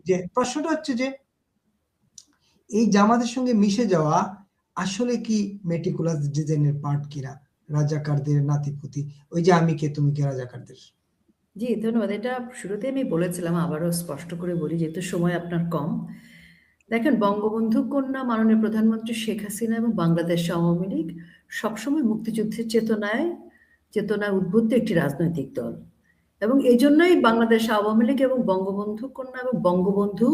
যে প্রশ্নটা হচ্ছে যে এই জামাতের সঙ্গে মিশে যাওয়া আসলে কি মেটিকুলাস ডিজাইনের পার্ট কিনা রাজাকারদের নাতিপুতি, ওই যে আমি কে তুমি কে রাজাকারদের? জি ধন্যবাদ। এটা শুরুতে আমি বলেছিলাম, আবারও স্পষ্ট করে বলি যেহেতু সময় আপনার কম। দেখেন, বঙ্গবন্ধু কন্যা মাননীয় প্রধানমন্ত্রী শেখ হাসিনা এবং বাংলাদেশ আওয়ামী লীগ সবসময় মুক্তিযুদ্ধের চেতনায় উদ্বুদ্ধ একটি রাজনৈতিক দল, এবং এই জন্যই বাংলাদেশ আওয়ামী লীগ এবং বঙ্গবন্ধু কন্যা এবং বঙ্গবন্ধু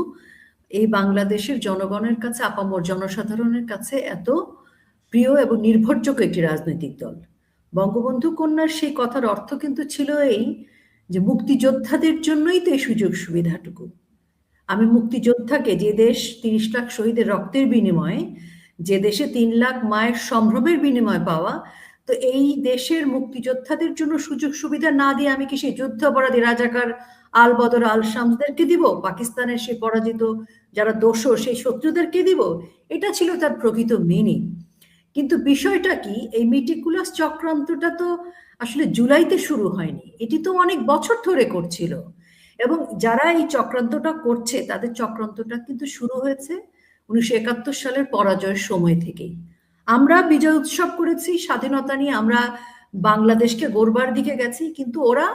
এই বাংলাদেশের জনগণের কাছে, আপামর জনসাধারণের কাছে এত প্রিয় এবং নির্ভরযোগ্য একটি রাজনৈতিক দল। বঙ্গবন্ধু কন্যার সেই কথার অর্থ কিন্তু ছিল এই যে মুক্তিযোদ্ধাদের জন্যই তো এই সুযোগ সুবিধাটুকু। আমি মুক্তিযোদ্ধাকে, যে দেশ ৩০ লাখ শহীদের রক্তের বিনিময়ে, যে দেশে ৩ লাখ মায়ের সম্ভ্রমের বিনিময় পাওয়া, তো এই দেশের মুক্তিযোদ্ধাদের জন্য সুযোগ সুবিধা না দিয়ে আমি কি সেই যুদ্ধাপরাধী রাজাকার আল বদর আল শামসদেরকে দিব, পাকিস্তানের সেই পরাজিত যারা দোষর সেই শত্রুদেরকে দিব? এটা ছিল তার প্রকৃত মিনিং। কিন্তু বিষয়টা কি, এই মেটিকুলাস চক্রান্তটা তো আসলে জুলাইতে শুরু হয়নি, এটি তো অনেক বছর ধরে করছিল। এবং যারা এই চক্রান্তটা করছে তাদের চক্রান্তটা কিন্তু শুরু হয়েছে 1971 সালের পরাজয়ের সময় থেকেই। আমরা বিজয় উৎসব করেছি, স্বাধীনতা নিয়ে আমরা বাংলাদেশকে গড়বার দিকে গেছি, কিন্তু ওরা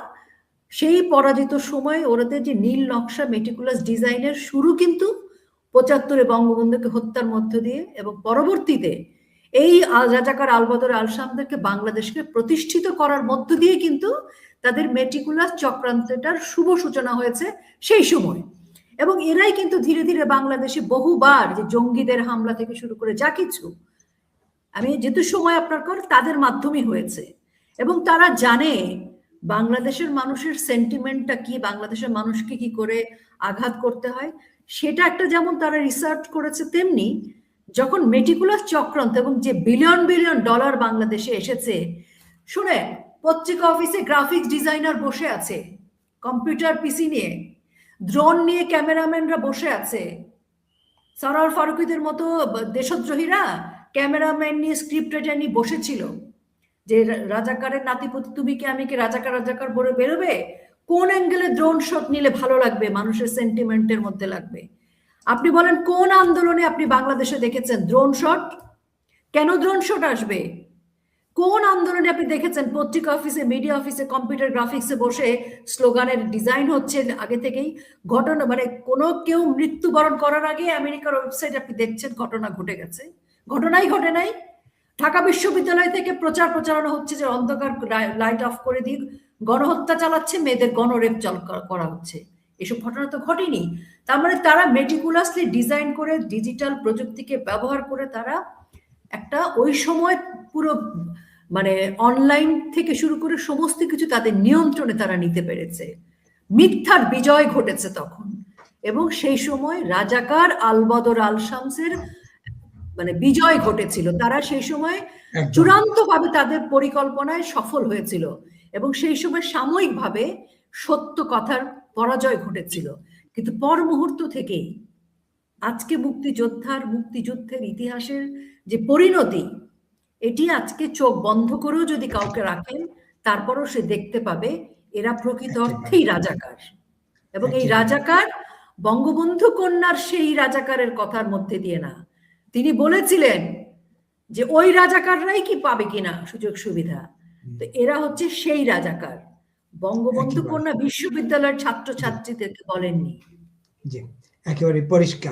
সেই পরাজিত সময়ে ওদের যে নীল নকশা মেটিকুলাস ডিজাইনের শুরু কিন্তু 75-এ বঙ্গবন্ধুকে হত্যার মধ্য দিয়ে, এবং পরবর্তীতে এই রাজাকার আলবদর আল শামদেরকে বাংলাদেশকে প্রতিষ্ঠিত করার মধ্য দিয়ে কিন্তু তাদের মেটিকুলাস চক্রান্তটার শুভ সূচনা হয়েছে সেই সময়। এবং এরাই কিন্তু ধীরে ধীরে বাংলাদেশে বহুবার যে জঙ্গিদের হামলা থেকে শুরু করে যা কিছু, আমি যেহেতু সময় আপনার কর, তাদের মাধ্যমে হয়েছে। এবং তারা জানে বাংলাদেশের মানুষের সেন্টিমেন্টটা কি, বাংলাদেশের মানুষকে কি করে আঘাত করতে হয় সেটা একটা যেমন তারা রিসার্চ করেছে, তেমনি যখন মেটিকুলাস চক্রান্ত এবং যে বিলিয়ন বিলিয়ন ডলার বাংলাদেশে এসেছে, শুনে পত্রিকা অফিসে গ্রাফিক্স ডিজাইনার বসে আছে কম্পিউটার পিসি নিয়ে, ড্রোন নিয়ে ক্যামেরাম্যানরা বসে আছে, সরোয়ার ফারুকীদের মতো দেশদ্রোহীরা ক্যামেরাম্যান নিয়ে স্ক্রিপ্ট রাইটার নিয়ে বসেছিল যে রাজাকারের নাতিপুতি তুমি কি আমি কি রাজাকার রাজাকার বলে বেরোবে, কোন অ্যাঙ্গেলে ড্রোন শট নিলে ভালো লাগবে, মানুষের সেন্টিমেন্টের মধ্যে লাগবে। আপনি বলেন কোন আন্দোলনে আপনি বাংলাদেশে দেখেছেন ড্রোন শট? কেন ড্রোন শট আসবে? কোন আন্দোলনে আপনি দেখেছেন পত্রিকা অফিসে, মিডিয়া অফিসে, কম্পিউটার গ্রাফিক্সে বসে স্লোগানের ডিজাইন হচ্ছে আগে থেকেই? ঘটনা মানে কোনো কেউ মৃত্যুবরণ করার আগে আমেরিকার ওয়েবসাইট আপনি দেখছেন ঘটনা ঘটে গেছে? ঘটনাই ঘটে নাই। ঢাকা বিশ্ববিদ্যালয় থেকে প্রচারণা হচ্ছে যে অন্ধকার লাইট অফ করে দিয়ে গণহত্যা চালাচ্ছে, মেয়েদের গণরেপ করা হচ্ছে। এসব ঘটনা তো ঘটেনি। তার মানে তারা মেটিকুলাসলি ডিজাইন করে ডিজিটাল প্রযুক্তিকে ব্যবহার করে তারা একটা ওই সময় পুরো মানে অনলাইন থেকে শুরু করে সমস্ত কিছু তাদের নিয়ন্ত্রণে তারা নিতে পেরেছে। মিথ্যার বিজয় ঘটেছে তখন, এবং সেই সময় রাজাকার আলবদর আল শামসের মানে বিজয় ঘটেছিল। তারা সেই সময় চূড়ান্তভাবে তাদের পরিকল্পনায় সফল হয়েছিল, এবং সেই সময় সাময়িকভাবে সত্য কথার পরাজয় ঘটেছিল। কিন্তু পর মুহূর্ত থেকেই আজকে মুক্তিযুদ্ধের ইতিহাসের যে পরিণতি, এটি আজকে চোখ বন্ধ করেও যদি কাউকে রাখেন তারপরও সে দেখতে পাবে এরা প্রকৃত অর্থেই রাজাকার। এবং এই রাজাকার বঙ্গবন্ধু কন্যার সেই রাজাকারের কথার মধ্যে দিয়ে না, তিনি বলেছিলেন যে ওই রাজাকাররাই কি পাবে কিনা সুযোগ সুবিধা, তো এরা হচ্ছে সেই রাজাকার। বঙ্গবন্ধু কন্যা বিশ্ববিদ্যালয়ের ছাত্রছাত্রীদেরকে বলেননি। জি, একেবারে পরিষ্কার।